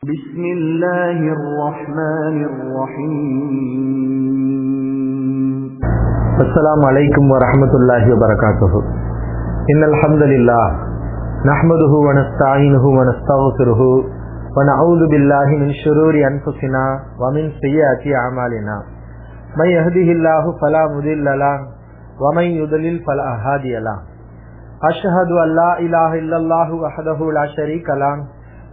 بسم الله الرحمن الرحيم. السلام عليكم ورحمة الله وبركاته. إن الحمد لله نحمده ونستعينه ونستغفره ونعوذ بالله من شرور أنفسنا ومن سيئات أعمالنا. من يهده الله فلا مضل له ومن يضلل فلا هادي له. أشهد أن لا إله إلا الله وحده لا شريك له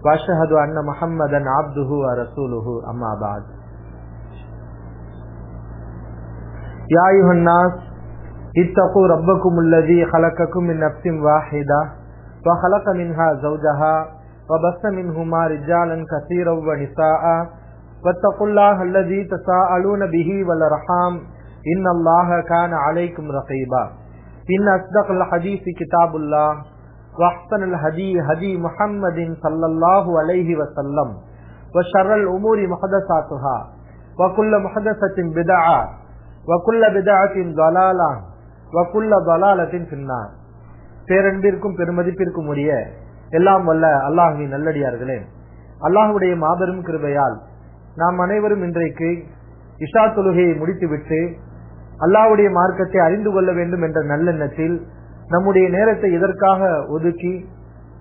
وأشهد أن محمدا عبده ورسوله. أما بعد. يا أيها الناس اتقوا ربكم الذي خلقكم من نفس واحدة وخلق منها زوجها وبث منهما رجالا كثيرا ونساء واتقوا الله الذي تساءلون به والأرحام إن الله كان عليكم رقيبا. إن أصدق الحديث كتاب الله وأحسن الهدي هدي محمد صلى الله عليه وسلم وشر الأمور محدثاتها وكل محدثة بدعة وكل بدعة ضلالة وكل ضلالة في النار. பேரன்பிற்கும் பெருமதிப்பிற்கும் உரிய எல்லாம் வல்ல அல்லாஹ்வின் நல்லடியார்களே, அல்லாஹ்வுடைய மாபெரும் கிருபையால் நாம் அனைவரும் இன்றைக்கு இஷா தொழுகையை முடித்துவிட்டு அல்லாஹ்வுடைய மார்க்கத்தை அறிந்து கொள்ள வேண்டும் என்ற நல்லெண்ணத்தில் நம்முடைய நேரத்தை இதற்காக ஒதுக்கி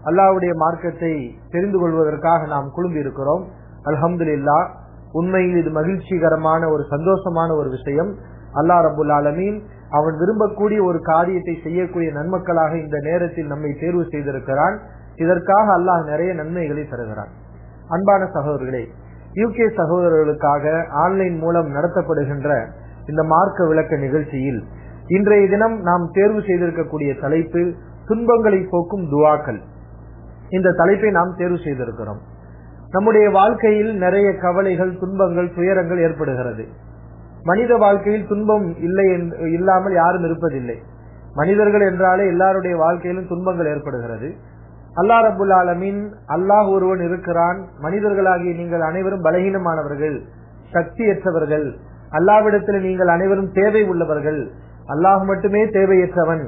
அல்லாஹ்வுடைய மார்க்கத்தை தெரிந்து கொள்வதற்காக நாம் குழும்பி இருக்கிறோம். அல்ஹம்துலில்லாஹ், உண்மையில் இது மகிழ்ச்சிகரமான ஒரு சந்தோஷமான ஒரு விஷயம். அல்லாஹ் ரப்புல் ஆலமீன் அவன் விரும்பக்கூடிய ஒரு காரியத்தை செய்யக்கூடிய நன்மக்களாக இந்த நேரத்தில் நம்மை தேர்வு செய்திருக்கிறான். இதற்காக அல்லாஹ் நிறைய நன்மைகளை தருகிறான். அன்பான சகோதரர்களே, யூகே சகோதரர்களுக்காக ஆன்லைன் மூலம் நடத்தப்படுகின்ற இந்த மார்க்க விளக்க நிகழ்ச்சியில் இன்றைய தினம் நாம் தேர்வு செய்திருக்கக்கூடிய தலைப்பு துன்பங்களை போக்கும் துஆக்கள். இந்த தலைப்பை நாம் தேர்வு செய்திருக்கிறோம். நம்முடைய வாழ்க்கையில் நிறைய கவலைகள், துன்பங்கள், துயரங்கள் ஏற்படுகிறது. மனித வாழ்க்கையில் துன்பம் இல்லாமல் யாரும் இருப்பதில்லை. மனிதர்கள் என்றாலே எல்லாருடைய வாழ்க்கையிலும் துன்பங்கள் ஏற்படுகிறது. அல்லாஹ் ரப்புல் ஆலமீன் அல்லாஹ் ஒருவன் இருக்கிறான். மனிதர்களாகிய நீங்கள் அனைவரும் பலகீனமானவர்கள், சக்தியற்றவர்கள். அல்லாஹ்விடத்தில் நீங்கள் அனைவரும் தேவை உள்ளவர்கள். அல்லாஹ் மட்டுமே தேவையற்றவன்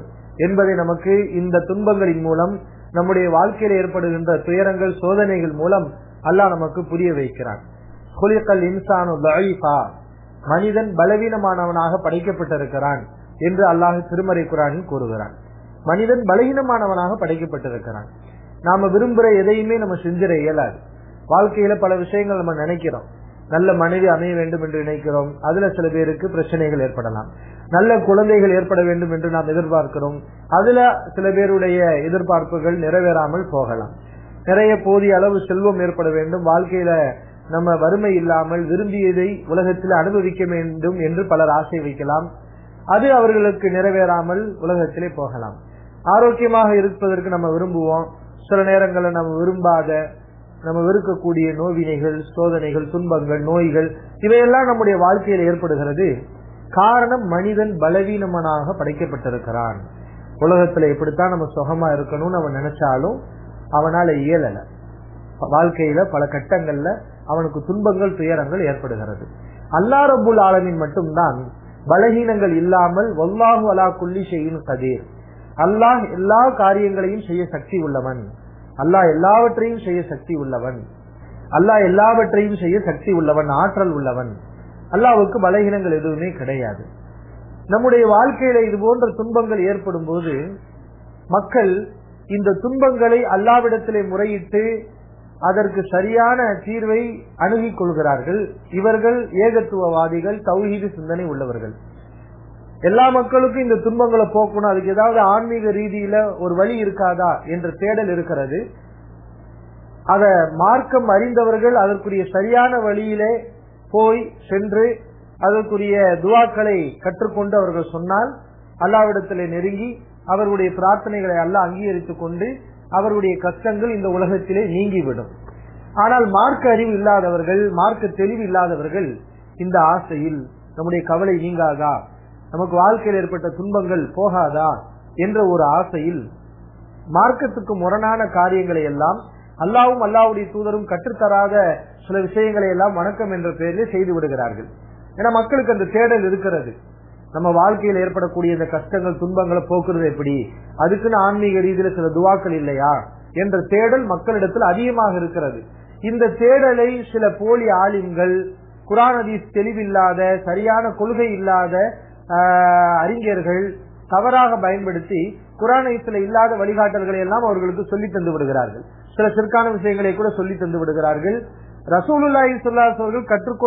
என்பதை நமக்கு இந்த துன்பங்களின் மூலம், நம்முடைய வாழ்க்கையில் ஏற்படுகின்ற துயரங்கள், சோதனைகள் மூலம் அல்லாஹ் நமக்கு புரிய வைக்கிறான். குலிகல் இன்சானு தஈஃபா, மனிதன் பலவீனமானவனாக படைக்கப்பட்டிருக்கிறான் என்று அல்லாஹ் திருமறை குர்ஆனில் கூறுகிறான். மனிதன் பலவீனமானவனாக படைக்கப்பட்டிருக்கிறான். நாம விரும்புற எதையுமே நம்ம செஞ்சிட இயலாது. வாழ்க்கையில பல விஷயங்கள் நம்ம நினைக்கிறோம். நல்ல மனைவி அமைய வேண்டும் என்று நினைக்கிறோம். அதுல சில பேருக்கு பிரச்சனைகள் ஏற்படலாம். நல்ல குழந்தைகள் ஏற்பட வேண்டும் என்று நாம் எதிர்பார்க்கிறோம். அதுல சில பேருடைய எதிர்பார்ப்புகள் நிறைவேறாமல் போகலாம். நிறைய போதிய அளவு செல்வம் ஏற்பட வேண்டும், வாழ்க்கையில நம்ம வறுமை இல்லாமல் விரும்பியதை உலகத்தில் அனுபவிக்க வேண்டும் என்று பலர் ஆசை வைக்கலாம். அது அவர்களுக்கு நிறைவேறாமல் உலகத்திலே போகலாம். ஆரோக்கியமாக இருப்பதற்கு நம்ம விரும்புவோம். சில நேரங்களில் நம்ம விரும்பாத, நம்ம வெறுக்கக்கூடிய நோவினைகள், சோதனைகள், துன்பங்கள், நோய்கள் இவையெல்லாம் நம்முடைய வாழ்க்கையில் ஏற்படுகிறது. காரணம், மனிதன் பலவீனமனாக படைக்கப்பட்டிருக்கிறான். உலகத்துல எப்படித்தான் நம்ம சுகமா இருக்கணும்னு அவன் நினைச்சாலும் அவனால இயலல. வாழ்க்கையில பல கட்டங்கள்ல அவனுக்கு துன்பங்கள், துயரங்கள் ஏற்படுகிறது. அல்லாஹ் ரப்புல் ஆலமீன் மட்டும்தான் பலகீனங்கள் இல்லாமல் வல்லாஹு அலா குல்லி ஷைஇன் கதீர், அல்லாஹ் எல்லா காரியங்களையும் செய்ய சக்தி உள்ளவன், அல்லாஹ் எல்லாவற்றையும் செய்ய சக்தி உள்ளவன், அல்லாஹ் எல்லாவற்றையும் செய்ய சக்தி உள்ளவன், ஆற்றல் உள்ளவன். அல்லாஹ்வுக்கு பலகீனங்கள் எதுவுமே கிடையாது. நம்முடைய வாழ்க்கையில இது போன்ற துன்பங்கள் ஏற்படும் போது மக்கள் இந்த துன்பங்களை அல்லாஹ்விடத்திலே முறையிட்டு அதற்கு சரியான தீர்வை அணுகிக் கொள்கிறார்கள். இவர்கள் ஏகத்துவவாதிகள், தௌஹீது சிந்தனை உள்ளவர்கள். எல்லா மக்களுக்கும் இந்த துன்பங்களை போக்கணும், அதுக்கு ஏதாவது ஆன்மீக ரீதியில ஒரு வழி இருக்காதா என்ற தேடல் இருக்கிறது. அத மார்க்கம் அறிந்தவர்கள் அதற்குரிய சரியான வழியிலே போய் சென்று அதற்குரிய துஆக்களை கற்றுக்கொண்டு அவர்கள் சொன்னால் அல்லாஹ்விடத்திலே நெருங்கி அவர்களுடைய பிரார்த்தனைகளை அல்லாஹ் அங்கீகரித்துக் கொண்டு அவருடைய கஷ்டங்கள் இந்த உலகத்திலே நீங்கிவிடும். ஆனால் மார்க்க அறிவு இல்லாதவர்கள், மார்க்க தெளிவு இல்லாதவர்கள் இந்த ஆசையில் நம்முடைய கவலை நீங்காதா, நமக்கு வாழ்க்கையில் ஏற்பட்ட துன்பங்கள் போகாதா என்ற ஒரு ஆசையில் மார்க்கத்துக்கு முரணான காரியங்களை எல்லாம் அல்லாஹ்வும் அல்லாஹ்வுடைய தூதரும் கற்றுத்தராத சில விஷயங்களை எல்லாம் வணக்கம் என்ற பெயரில் செய்து விடுகிறார்கள். ஏன்னா மக்களுக்கு அந்த தேடல் இருக்கிறது. நம்ம வாழ்க்கையில் ஏற்படக்கூடிய இந்த கஷ்டங்கள், துன்பங்களை போக்குறது எப்படி, அதுக்குன்னு ஆன்மீக ரீதியில சில துவாக்கள் இல்லையா என்ற தேடல் மக்களிடத்தில் அதிகமாக இருக்கிறது. இந்த தேடலை சில போலி ஆலிம்கள், குர்ஆன் ஹதீஸ் தெளிவில்லாத, சரியான கொள்கை இல்லாத அறிஞர்கள் தவறாக பயன்படுத்தி குர்ஆன் ஹதீஸ்ல இல்லாத வழிகாட்டல்களை எல்லாம் அவர்களுக்கு சொல்லி தந்து விடுகிறார்கள். சில சிற்கான விஷயங்களை கூட சொல்லி தந்து விடுகிறார்கள். ரசூலுல்லாஹி ஸல்லல்லாஹு அலைஹி வஸல்லம் கற்றுக்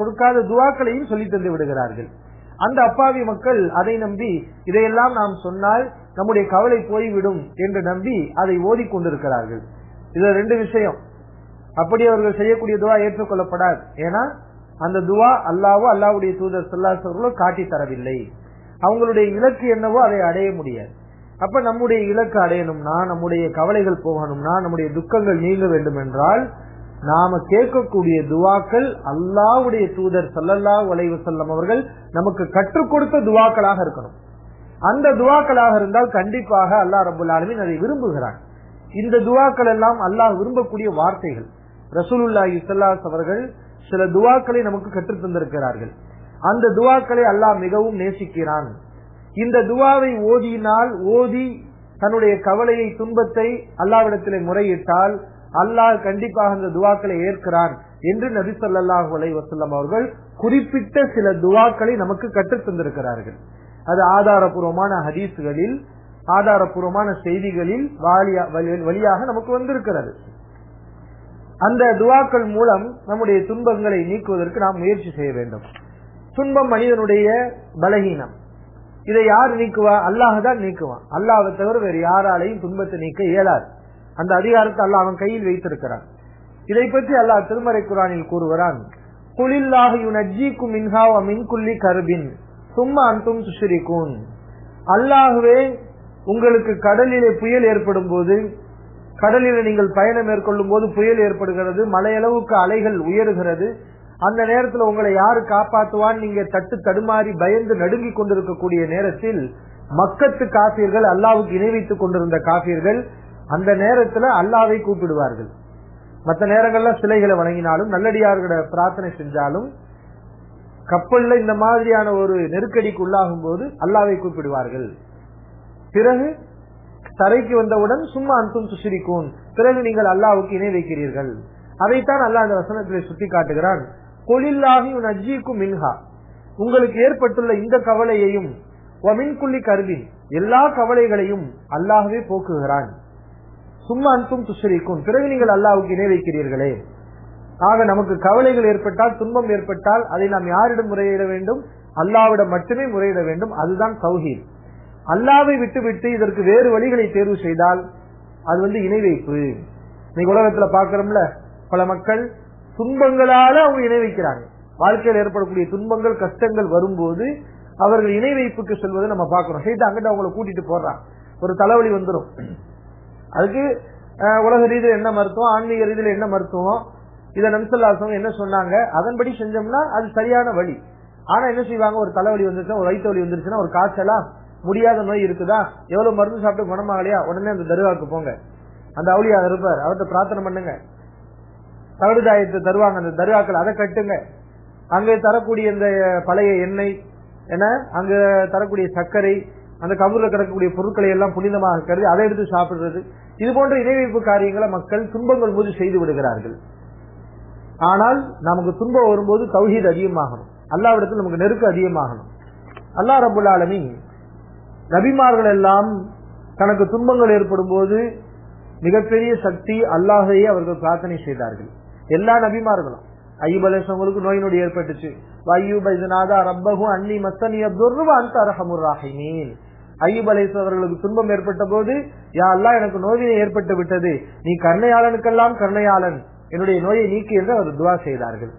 கொடுக்காத துஆக்களையும் சொல்லி தந்து விடுகிறார்கள். அந்த அப்பாவி மக்கள் அதை நம்பி இதையெல்லாம் நாம் சொன்னால் நம்முடைய கவலை போய்விடும் என்று நம்பி அதை ஓதிக்கொண்டிருக்கிறார்கள். இதுல ரெண்டு விஷயம். அப்படி அவர்கள் செய்யக்கூடிய துவா ஏற்றுக்கொள்ளப்படாது. ஏன்னா அந்த துவா அல்லாஹ்வோ அல்லாஹ்வுடைய தூதர் ஸல்லல்லாஹு அலைஹி வஸல்லம் காட்டி தரவில்லை. அவங்களுடைய இலக்கு என்னவோ அதை அடைய முடியாது. அப்ப நம்முடைய இலக்கு அடையணும்னா, நம்முடைய கவலைகள் போகணும்னா, நம்முடைய துக்கங்கள் நீங்க வேண்டும் என்றால் நாம கேட்கக்கூடிய துவாக்கள் அல்லாஹ்வுடைய தூதர் ஸல்லல்லாஹு அலைஹி வஸல்லம் அவர்கள் நமக்கு கற்றுக் கொடுத்த துவாக்களாக இருக்கணும். அந்த துவாக்களாக இருந்தால் கண்டிப்பாக அல்லாஹ் ரப்பல் ஆலமீன் அதை விரும்புகிறான். இந்த துவாக்கள் எல்லாம் அல்லாஹ் விரும்பக்கூடிய வார்த்தைகள். ரசூலுல்லாஹி ஸல்லல்லாஹு அலைஹி அவர்கள் சில துவாக்களை நமக்கு கற்றுத் தந்திருக்கிறார்கள். அந்த துவாக்களை அல்லாஹ் மிகவும் நேசிக்கிறான். இந்த துவாவை ஓதி தன்னுடைய கவலையை, துன்பத்தை அல்லாஹ்விடத்திலே முறையிட்டால் அல்லாஹ் கண்டிப்பாக அந்த துவாக்களை ஏற்கிறான் என்று நபி ஸல்லல்லாஹு அலைஹி வஸல்லம் அவர்கள் குறிப்பிட்ட சில துவாக்களை நமக்கு கற்றுத் தந்திருக்கிறார்கள். அது ஆதாரபூர்வமான ஹதீஸ்களில், ஆதாரபூர்வமான செய்திகளில் வழியாக நமக்கு வந்திருக்கிறது. அந்த துவாக்கள் மூலம் நம்முடைய துன்பங்களை நீக்குவதற்கு நாம் முயற்சி செய்ய வேண்டும். துன்பம் மனிதனுடைய பலகீனம். இதை யார் நீக்குவா? அல்லாஹ் தான் நீக்குவான். அல்லாஹ்வை தவிர வேறு யாராலையும் துன்பத்தை நீக்க இயலாது. அந்த அதிகாரத்தை அல்லாஹ் அவன் கையில் வைத்திருக்கிறான். இதை பற்றி அல்லாஹ் திருமறை குர்ஆனில் கூறுகிறான், குலில்லாஹு யுனஜ்ஜீக்கும் மின்ஹா வ மின் குல்லி கர்பின் சும்மா அன்தும் துஷ்ரிகூன். அல்லாஹ்வே உங்களுக்கு கடலிலே புயல் ஏற்படும் போது, கடலில் நீங்கள் பயணம் மேற்கொள்ளும் போது புயல் ஏற்படுகிறது, மலையளவுக்கு அலைகள் உயர்கிறது. அந்த நேரத்தில் உங்களை யாரு காப்பாற்றுவான்? நீங்க தடுமாறி பயந்து நடுங்கிக் கொண்டிருக்கக்கூடிய நேரத்தில் மக்கத்து காஃபிர்கள், அல்லாஹ்வுக்கு இணை வைத்துக் கொண்டிருந்த காஃபிர்கள் அந்த நேரத்துல அல்லாஹ்வை கூப்பிடுவார்கள். மற்ற நேரங்கள்ல சிலைகளை வணங்கினாலும், நல்லடியார்களை பிரார்த்தனை செஞ்சாலும், கப்பல்ல இந்த மாதிரியான ஒரு நெருக்கடிக்கு உள்ளாகும் போது அல்லாஹ்வை கூப்பிடுவார்கள். பிறகு தரைக்கு வந்தவுடன் சும்மா அன்தும் துஷ்ரிகூன், பிறகு நீங்கள் அல்லாஹ்வுக்கு இணை வைக்கிறீர்கள். அதைத்தான் அல்லாஹ் அந்த வசனத்திலே சுட்டி காட்டுகிறான். குலில்லாஹு யுனஜ்ஜீக்கும் மின்ஹா, உங்களுக்கு ஏற்பட்டுள்ள இந்த கவலையையும், வ மின் குல்லி கர்பின், எல்லா கவலைகளையும் அல்லாஹ்வே போக்குகிறான். சும்மா அன்தும் துஷ்ரிகூன், பிறகு நீங்கள் அல்லாஹ்வுக்கு இணை வைக்கிறீர்களே. ஆக நமக்கு கவலைகள் ஏற்பட்டால், துன்பம் ஏற்பட்டால் அதை நாம் யாரிடம் முறையிட வேண்டும்? அல்லாஹ்விடம் மட்டுமே முறையிட வேண்டும். அதுதான் தௌஹீத். அல்லாஹ்வை விட்டுவிட்டு இதற்கு வேறு வழிகளை தேர்வு செய்தால் அது இணை வைப்பு. இன்னைக்கு உலகத்துல பாக்குறோம்ல, பல மக்கள் துன்பங்களால அவங்க இணை வைக்கிறாங்க. வாழ்க்கையில் ஏற்படக்கூடிய துன்பங்கள், கஷ்டங்கள் வரும்போது அவர்கள் இணை வைப்புக்கு செல்வதை நம்ம பாக்குறோம். செய்து அங்கிட்ட அவங்களை கூட்டிட்டு போறான். ஒரு தலைவலி வந்துடும், அதுக்கு உலக ரீதியில் என்ன மருத்துவம், ஆன்மீக ரீதியில் என்ன மருத்துவம், இதை நம்சல்லாசம் என்ன சொன்னாங்க, அதன்படி செஞ்சோம்னா அது சரியான வழி. ஆனா என்ன செய்வாங்க, ஒரு தலைவலி வந்துருச்சுன்னா, ஒரு வயிற்று வலி வந்துருச்சுன்னா, ஒரு காய்ச்சலா, முடியாத நோய் இருக்குதா, எவ்வளவு மருந்து சாப்பிட்டு குணமாகலையா, உடனே அந்த தர்காவுக்கு போங்க, அந்த அவுலியா இருப்பார், அவர்கிட்ட பிரார்த்தனை பண்ணுங்க, தகடுதாயத்தை தருவாங்க, அந்த தர்காக்கள் அதை கட்டுங்க, அங்கே தரக்கூடிய இந்த பழைய எண்ணெய் என அங்க தரக்கூடிய சர்க்கரை, அந்த கபூர்ல கிடக்கக்கூடிய பொருட்களை எல்லாம் புனிதமாக கருதி அதை எடுத்து சாப்பிடுறது, இது போன்ற இணைவைப்பு காரியங்களை மக்கள் துன்பங்கள் போது செய்து விடுகிறார்கள். ஆனால் நமக்கு துன்பம் வரும்போது தௌஹீத் அதிகமாகணும், அல்லாஹ்விடத்தில் நமக்கு நெருக்கம் அதிகமாகணும். அல்லாஹ் ரப்பல் ஆலமீன் நபிமார்கள் எல்லாம் தனக்கு துன்பங்கள் ஏற்படும் போது மிகப்பெரிய சக்தி அல்லாஹையே அவர்கள் பிரார்த்தனை செய்தார்கள். எல்லா நபிமார்களும், அய்யூப் அலைஹிஸ்ஸலாமுக்கு நோய் நொடி ஏற்பட்டுச்சு, அய்யூப் இஸ்னாதா ரப்பஹு அன்னி மஸ்ஸனி அத்துர்ரு வ அன்த அர்ஹமுர் ராஹிமீன். அய்யூப் அலைஹிஸ்ஸலாம் அவர்களுக்கு துன்பம் ஏற்பட்ட போது, யா அல்லாஹ் எனக்கு நோயை ஏற்பட்டு விட்டது, நீ கருணையாளனுக்கெல்லாம் கருணையாளன், என்னுடைய நோயை நீக்கி என்று அவர் துவா செய்தார்கள்.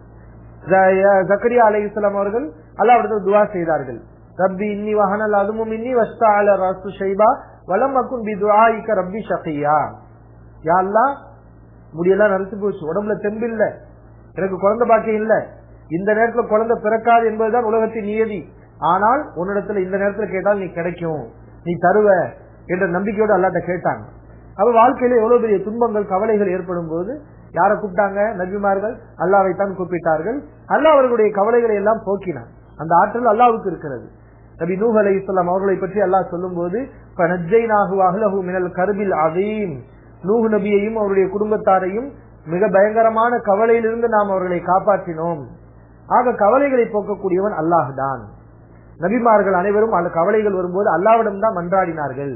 ஜக்கரியா அலைஹிஸ்ஸலாம் அவர்கள் அல்லாஹ்விடத்தில் துவா செய்தார்கள், ரப்பி இன்னி வஹனல் அஸ்மு மின்னி வஸ்தஅல ரஸு ஷைபா வலம் அகுன் பிதுஆஇக ரப்பி ஷகியா. யா அல்லாஹ் முடியெல்லாம் நரைச்சு போச்சு, உடம்புல தெம்பு இல்ல, எனக்கு குழந்தை பாக்கியம் இல்ல, இந்த நேரத்துல குழந்தை பிறக்காது என்பதுதான் உலகத்தின் நியதி, ஆனால் உன்னிடத்துல இந்த நேரத்துல கேட்டால் நீ கிடைக்கும், நீ தருவ என்ற நம்பிக்கையோடு அல்லாஹ்ட்ட கேட்டாங்க. அப்ப வாழ்க்கையில எவ்வளவு பெரிய துன்பங்கள், கவலைகள் ஏற்படும் போது யாரை கூப்பிட்டாங்க? நபிமார்கள் அல்லாஹ்வை தான் கூப்பிட்டார்கள். அல்லாஹ் அவர்களுடைய கவலைகளை எல்லாம் போக்கினான். அந்த ஆற்றல் அல்லாஹ்வுக்கு இருக்கிறது. நபி நூஹ் அலைஹிஸ்ஸலாம் அவர்களை பற்றி அல்லாஹ் சொல்லும் போது, ஃபனஜ்ஜைனாஹு வ அஹ்லஹு மினல் கர்பில் அதீம், நூஹ் நபியையும் அவருடைய குடும்பத்தாரையும் மிக பயங்கரமான கவலையிலிருந்து நாம் அவர்களை காப்பாற்றினோம். ஆக கவலைகளை போக்கக்கூடியவன் அல்லாஹ் தான். நபிமார்கள் அனைவரும் அந்த கவலைகள் வரும்போது அல்லாஹ்விடம் தான் மன்றாடினார்கள்.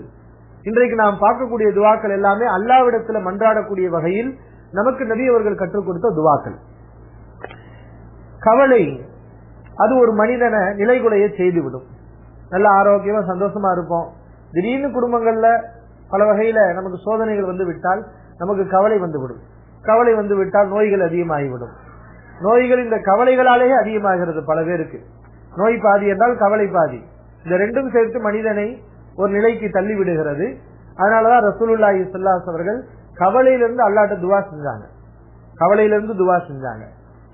இன்றைக்கு நாம் பார்க்கக்கூடிய துவாக்கள் எல்லாமே அல்லாஹ்விடத்துல மன்றாடக்கூடிய வகையில் நமக்கு நபி அவர்கள் கற்றுக் கொடுத்த துவாக்கள். கவலை அது ஒரு மனிதனை நிலைகுலைய செய்துவிடும். நல்ல ஆரோக்கியமா சந்தோஷமா இருப்போம். திடீர்னு குடும்பங்கள்ல பல வகையில நமக்கு சோதனைகள் வந்து விட்டால் நமக்கு கவலை வந்துவிடும். கவலை வந்து விட்டால் நோய்கள் அதிகமாகிவிடும். நோய்கள் இந்த கவலைகளாலேயே அதிகமாகிறது பல பேருக்கு. நோய் பாதி என்றால் கவலை பாதி. இந்த ரெண்டும் சேர்த்து மனிதனை ஒரு நிலைக்கு தள்ளி விடுகிறது. அதனாலதான் ரசூலுல்லாஹி ஸல்லல்லாஹு அலைஹி அவர்கள் கவலையிலிருந்து அல்லாஹ்ட்ட துவா செஞ்சாங்க. கவலையிலிருந்து துவா செஞ்சாங்க.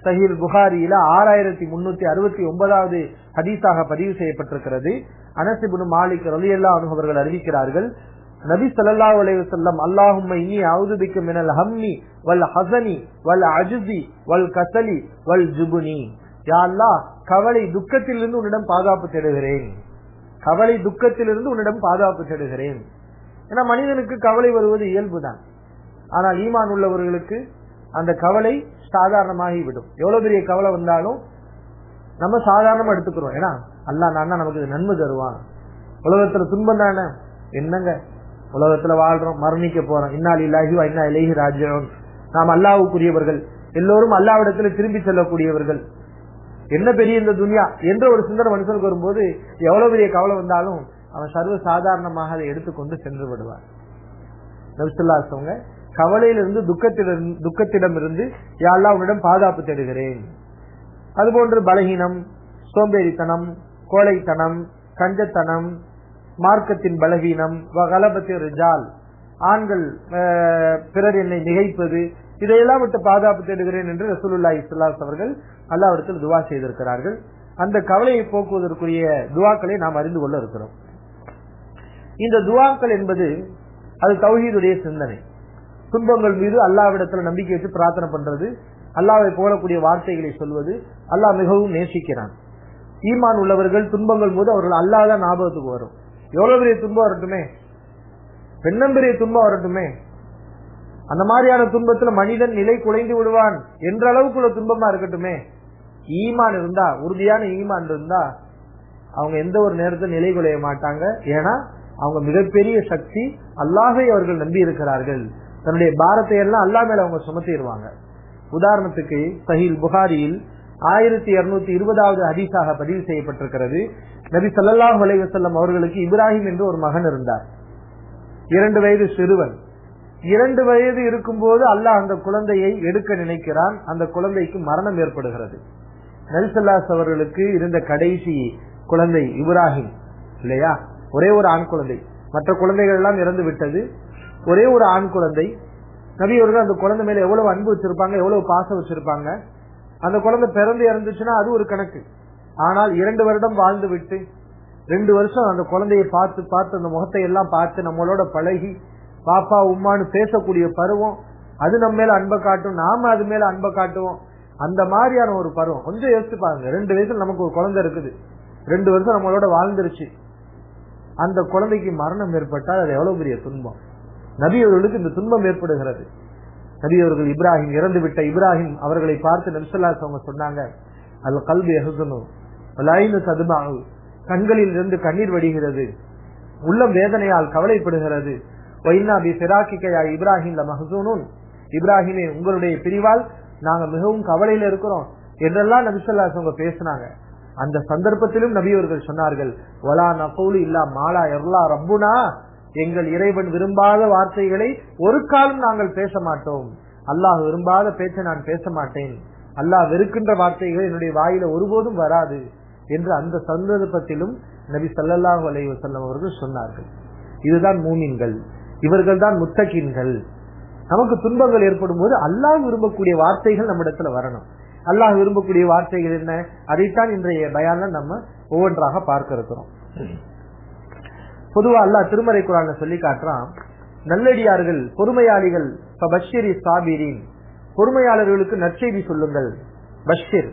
சஹீஹ் புகாரியில 6369வது ஹதீஸாக பதிவு செய்யப்பட்டிருக்கிறது. அனஸ் இப்னு மாலிக் ரலியல்லாஹு அன்ஹு அவர்கள் அறிவிக்கிறார்கள், நபி ஸல்லல்லாஹு அலைஹி வஸல்லம் அல்லாஹும்ம இன்னி அஊது பிக்க மினல் ஹம்மி வல் ஹஸனி வல் அஜ்ஸி வல் கஸலி வல் ஜுப்னி. யா அல்லாஹ், கவலை துக்கத்திலிருந்து உன்னிடம் பாதுகாப்பு தேடுகிறேன். கவலை துக்கத்திலிருந்து உன்னிடம் பாதுகாப்பு தேடுகிறேன். ஏன்னா மனிதனுக்கு கவலை வருவது இயல்புதான். ஆனால் ஈமான் உள்ளவர்களுக்கு அந்த கவலை சாதாரணமாகி விடும். எவ்வளவு பெரிய கவலை வந்தாலும் நம்ம சாதாரணமா எடுத்துக்கிறோம். ஏன்னா அல்லாஹ் நான் நமக்கு நன்மை தருவான். உலகத்துல துன்பம் தானே, என்னங்க உலகத்துல வாழ்றோம், மரணிக்க போறோம். இன்னா லில்லாஹி வ இன்னா இலைஹி ராஜிஊன். நாம் அல்லாஹ்வுக்குரியவர்கள், எல்லோரும் அல்லாஹ்விடத்துல திரும்பி செல்லக்கூடியவர்கள். என்ன பெரிய இந்த துன்யா என்ற ஒரு சிந்தனை மனுஷனுக்கு வரும்போது எவ்வளவு பெரிய கவலை வந்தாலும் அவன் சர்வ சாதாரணமாக அதை எடுத்துக்கொண்டு சென்று விடுவார். நபி ஸல்லல்லாஹு அலைஹி வஸல்லம் கவலையிலிருந்து துக்கத்திடம் இருந்து யா அல்லாஹ் உன்னிடம் பாதுகாப்பு தேடுகிறேன். அதுபோன்று பலகீனம், சோம்பேறித்தனம், கோழைத்தனம், கஞ்சத்தனம், மார்க்கத்தின் பலகீனம், வகலபத்தி ரிஜால், ஆண்கள் பிறர் என்னை மிகைப்பது, இதையெல்லாம் விட்டு பாதுகாப்பு தேடுகிறேன் என்று ரசூலுல்லாஹி ஸல்லல்லாஹு அலைஹி அவர்கள் அல்லாஹ்விடத்தில் துவா செய்திருக்கிறார்கள். அந்த கவலையை போக்குவதற்குரிய துவாக்களை நாம் அறிந்து கொள்ள இருக்கிறோம். இந்த துவாக்கள் என்பது அது தௌஹீதுடைய சிந்தனை. துன்பங்கள் மீது அல்லாஹ்விடத்தில் நம்பிக்கை வச்சு பிரார்த்தனை பண்றது, அல்லாஹ்வை போலக்கூடிய வார்த்தைகளை சொல்வது அல்லாஹ் மிகவும் நேசிக்கிறான். ஈமான் உள்ளவர்கள் துன்பங்கள் போது அவர்கள் அல்லாஹ் தான் ஞாபகத்துக்கு வரும். எவ்வளவு பெரிய துன்பம் வரட்டுமே, பெண்ணம் பெரிய துன்பம் வரட்டுமே, அந்த மாதிரியான துன்பத்துல மனிதன் நிலை குலைந்து விடுவான் என்ற அளவுக்குள்ள துன்பமா இருக்கட்டுமே, ஈமான் இருந்தா, உறுதியான ஈமான் இருந்தா அவங்க எந்த ஒரு நேரத்தில் நிலை குலைய மாட்டாங்க. ஏன்னா அவங்க மிகப்பெரிய சக்தி, அல்லாஹை அவர்கள் நம்பி இருக்கிறார்கள். தன்னுடைய பாரத்தை எல்லாம் அல்லாஹ் மேல அவங்க சுமத்திடுவாங்க. உதாரணத்துக்கு சஹீஹ் புகாரியில் 1220வது ஹதீஸாக பதிவு செய்யப்பட்டிருக்கிறது. நபி ஸல்லல்லாஹு அலைஹி வஸல்லம் அவர்களுக்கு இப்ராஹிம் என்று ஒரு மகன் இருந்தார். 2 வயது சிறுவன். 2 வயது இருக்கும் போது அல்லாஹ் அந்த குழந்தையை எடுக்க நினைக்கிறான். அந்த குழந்தைக்கு மரணம் ஏற்படுகிறது. நபி ஸல்லல்லாஹு அலைஹி அவர்களுக்கு இருந்த கடைசி குழந்தை இப்ராஹிம் இல்லையா, ஒரே ஒரு ஆண் குழந்தை. மற்ற குழந்தைகள் எல்லாம் இறந்து விட்டது. ஒரே ஒரு ஆண் குழந்தை. நபி அவர்கள் அந்த குழந்தை மேல எவ்வளவு அன்பு வச்சிருப்பாங்க, எவ்வளவு பாசம் வச்சிருப்பாங்க. அந்த குழந்தை பிறந்து இறந்துச்சுன்னா அது ஒரு கணக்கு. ஆனால் 2 வருடம் வாழ்ந்து விட்டு 2 வருஷம் அந்த குழந்தையை பார்த்து பார்த்து அந்த முகத்தை எல்லாம் பார்த்து நம்மளோட பழகி பாப்பா உம்மான்னு பேசக்கூடிய பருவம், அது நம்ம மேல அன்பை காட்டும், நாம அது மேல அன்பை காட்டுவோம். அந்த மாதிரியான ஒரு பருவம். கொஞ்சம் யோசிச்சு பாருங்க, 2 வயசுல நமக்கு ஒரு குழந்தை இருக்குது, 2 வருஷம் நம்மளோட வாழ்ந்துருச்சு. அந்த குழந்தைக்கு மரணம் ஏற்பட்டால் அது எவ்வளவு பெரிய துன்பம். நபி அவர்களுக்கு இந்த துன்பம் ஏற்படுகிறது. நபி அவர்கள் இப்ராஹிம், இறந்து விட்ட இப்ராஹிம் அவர்களை பார்த்து நபி ஸல்லல்லாஹு அலைஹி வஸல்லம் சொன்னாங்க, அல் கல்பு யஹ்ஸனு வல் ஐனு தத்மஉ, கண்களில் இருந்து கண்ணீர் வடிகிறது, உள்ளம் வேதனையால் கவலைப்படுகிறது. வ இன்னா பி ஃபிராகிக யா இப்ராஹிம் லமஹ்ஸூனுன், இப்ராஹிமே உங்களுடைய பிரிவால் நாங்க மிகவும் கவலையில இருக்கிறோம் என்றெல்லாம் நபி ஸல்லல்லாஹு அலைஹி வஸல்லம் பேசினாங்க. அந்த சந்தர்ப்பத்திலும் நபி அவர்கள் சொன்னார்கள், வலா நகூலு இல்லா மாலா யர்லா ரப்புனா, எங்கள் இறைவன் விரும்பாத வார்த்தைகளை ஒரு காலம் நாங்கள் பேச மாட்டோம். அல்லாஹ் விரும்பாத பேச்சை நான் பேச மாட்டேன், அல்லாஹ் வெறுக்கின்ற வார்த்தைகள் என்னுடைய வாயில ஒருபோதும் வராது என்று அந்த சந்தர்ப்பத்திலும் நபி ஸல்லல்லாஹு அலைஹி வஸல்லம் அவர்கள் சொன்னார்கள். இதுதான் மூமின்கள், இவர்கள் தான் முத்தகீன்கள். நமக்கு துன்பங்கள் ஏற்படும் போது அல்லாஹ் விரும்பக்கூடிய வார்த்தைகள் நம்ம இடத்துல வரணும். அல்லாஹ் விரும்பக்கூடிய வார்த்தைகள் என்ன, அதைத்தான் இன்றைய பயான்ல நம்ம ஒவ்வொன்றாக பார்க்க இருக்கிறோம். பொதுவா அல்லாஹ் திருமறை குர்ஆன்ல சொல்லி காட்டுறான், நல்லடியார்கள் பொறுமையாளிகள், பஷிரி சாபிரின், பொறுமையாளர்களுக்கு நற்செய்தி சொல்லுங்கள். பஷிர்,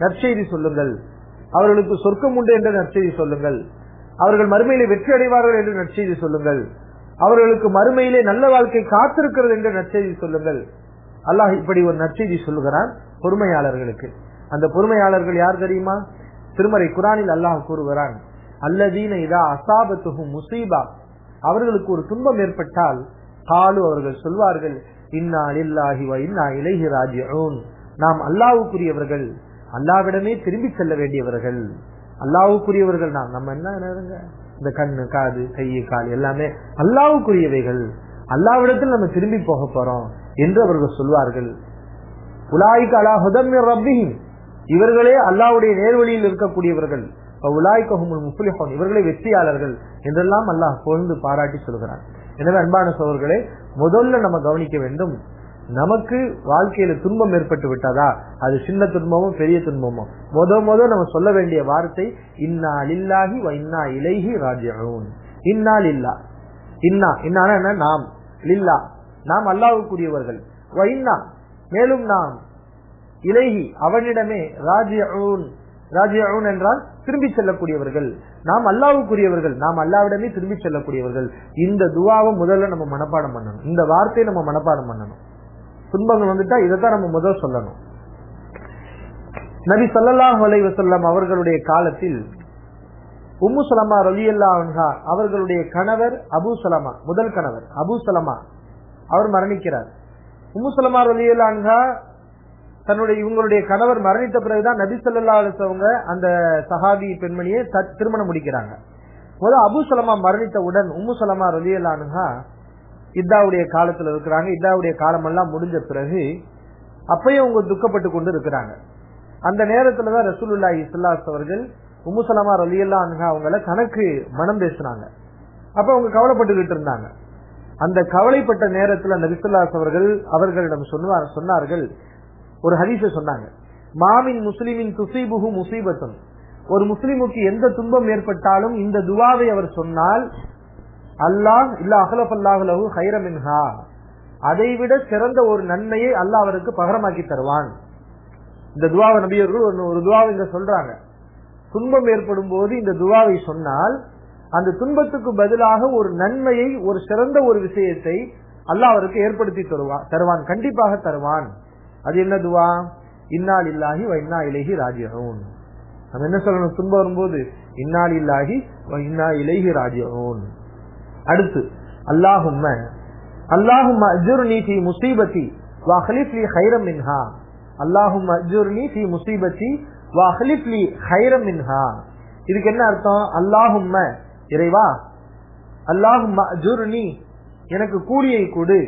நற்செய்தி சொல்லுங்கள். அவர்களுக்கு சொர்க்கம் உண்டு என்ற நற்செய்தி சொல்லுங்கள். அவர்கள் மறுமையிலே வெற்றி அடைவார்கள் என்று நற்செய்தி சொல்லுங்கள். அவர்களுக்கு மறுமையிலே நல்ல வாழ்க்கை காத்திருக்கிறது என்ற நற்செய்தி சொல்லுங்கள். அல்லாஹ் இப்படி ஒரு நற்செய்தி சொல்கிறான் பொறுமையாளர்களுக்கு. அந்த பொறுமையாளர்கள் யார் தெரியுமா? திருமறை குர்ஆனில் அல்லாஹ் கூறுகிறான், அல்லதீன இதா அஸாபத்துஹும் முஸீபா, அவர்களுக்கு ஒரு துன்பம் ஏற்பட்டால் காலு, அவர்கள் சொல்வார்கள், இன்னா லில்லாஹி வ இன்னா இலைஹி ராஜிஊன், நாம் அல்லாஹ்வுக்குரியவர்கள், அல்லாஹ்விடமே திரும்பி செல்ல வேண்டியவர்கள். அல்லாஹ்வுக்குரியவர்கள் நம்ம என்ன, இந்த கண்ணு காது கை கால் எல்லாமே அல்லாஹ்வுக்குரியவைகள், அல்லாஹ்விடத்தில் நம்ம திரும்பி போக போறோம் என்று அவர்கள் சொல்வார்கள். உலாயிக அலா ஹுதம் மிர் ரப்பிஹிம், இவர்களே அல்லாஹ்வுடைய நேர்வழியில் இருக்கக்கூடியவர்கள். உலாயிக ஹுமுல் முஃப்லிஹூன், இவர்களே வெற்றியாளர்கள் என்றெல்லாம் அல்லாஹ் புகழ்ந்து பாராட்டி சொல்கிறான். எனவே அன்பான சகோதரர்களே, முதல்ல நம்ம கவனிக்க வேண்டும், நமக்கு வாழ்க்கையில துன்பம் ஏற்பட்டு விட்டதா, அது சின்ன துன்பமோ பெரிய துன்பமோ, முத நம்ம சொல்ல வேண்டிய வார்த்தை இன்னா லில்லாஹி வ இன்னா இலைஹி ராஜிஊன். இன்னா லில்லாஹ், இன்னா என்ன, நாம், லில்லா நாம் அல்லாஹ்வுக்குரியவர்கள், வ இன்னா மேலும் நாம், இலைஹி அவனிடமே, ராஜிஊன், ராஜிஊன் என்றால் திரும்பி செல்லக்கூடியவர்கள், நாம் அல்லாஹ்வுக்குரியவர்கள், நாம் அல்லாஹ்விடமே திரும்பி செல்லக்கூடியவர்கள். இந்த துஆவை முதல்ல நம்ம மனப்பாடம் பண்ணணும், இந்த வார்த்தையை நம்ம மனப்பாடம் பண்ணணும். துன்பங்கள் வந்துட்டா இதைத்தான் நம்ம முதல் சொல்லணும். நபி ஸல்லல்லாஹு அலைஹி வஸல்லம் அவர்களுடைய காலத்தில் உம்மு சலமா ரலியல்லாஹு அன்ஹா அவர்களுடைய கணவர் அபூ சலமா, முதல் கணவர் அபூ சலமா, அவர் மரணிக்கிறார். உம்மு சலமா ரலியல்லாஹு அன்ஹா இவங்களுடைய கணவர் மரணித்த பிறகுதான் நபி ஸல்லல்லாஹு அலைஹி வஸல்லம் அந்த சஹாபி பெண்மணியை திருமணம் முடிக்கிறாங்க. முதல் அபூ சலமா மரணித்தவுடன் உம்மு சலமா ரலியல்லாஹு அன்ஹா இத்தாவுடைய காலத்துல இருக்கிறாங்க. இத்தாவுடைய காலம் எல்லாம் முடிஞ்ச பிறகு அப்பயும் அவங்க துக்கப்பட்டு கொண்டு இருக்கிறாங்க. அந்த நேரத்துலதான் ரசூலுல்லாஹி ஸல்லல்லாஹு அலைஹி அவர்கள் உம்மு சலமா ரலியல்லாஹு அன்ஹா அவங்கள தனக்கு மனம் பேசினாங்க. அப்ப அவங்க கவலைப்பட்டுக்கிட்டு இருந்தாங்க. அந்த கவலைப்பட்ட நேரத்துல நபி ஸல்லல்லாஹு அலைஹி அவர்கள் அவர்களிடம் சொன்னார்கள், ஒரு ஹதீஸை சொன்னாங்க, மாமின் முஸ்லிமின் துஸீபுஹு முஸீபத்துன், ஒரு முஸ்லிமுக்கு எந்த துன்பம் ஏற்பட்டாலும் இந்த துஆவை அவர் சொன்னால், அல்லாஹ் இல்ல அஹ்லஃபல்லாஹு லஹு கைரம் மின்ஹா, அதைவிட சிறந்த ஒரு நன்மையை அல்லாஹ் அவருக்கு பகரமாக்கி தருவான். இந்த துஆவை நபியர்கள் ஒரு துஆவை இங்க சொல்றாங்க. துன்பம் ஏற்படும் போது இந்த துஆவை சொன்னால் அந்த துன்பத்துக்கு பதிலாக ஒரு நன்மையை, ஒரு சிறந்த ஒரு விஷயத்தை அல்லாஹ் அவருக்கு ஏற்படுத்தி தருவான், கண்டிப்பாக தருவான். அது என்ன துஆ? இன்னா லில்லாஹி வ இன்னா இலைஹி ராஜிஊன். நம்ம என்ன சொல்லணும் துன்பம் வரும்போது? இன்னா லில்லாஹி வ இன்னா இலைஹி ராஜிஊன். அடுத்து அல்லாஹும்ம அஜுர்னி ஃபீ முஸீபத்தி வ அக்லிஃப் லீ கைரம் மின்ஹா, அல்லாஹும்ம அஜுர்னி ஃபீ முஸீபத்தி வ அக்லிஃப் லீ கைரம் மின்ஹா. இதுக்கு என்ன அர்த்தம்? அல்லாஹும்ம, இறைவா, அல்லாஹும்ம அஜுர்னி, எனக்கு கூலியை கொடு,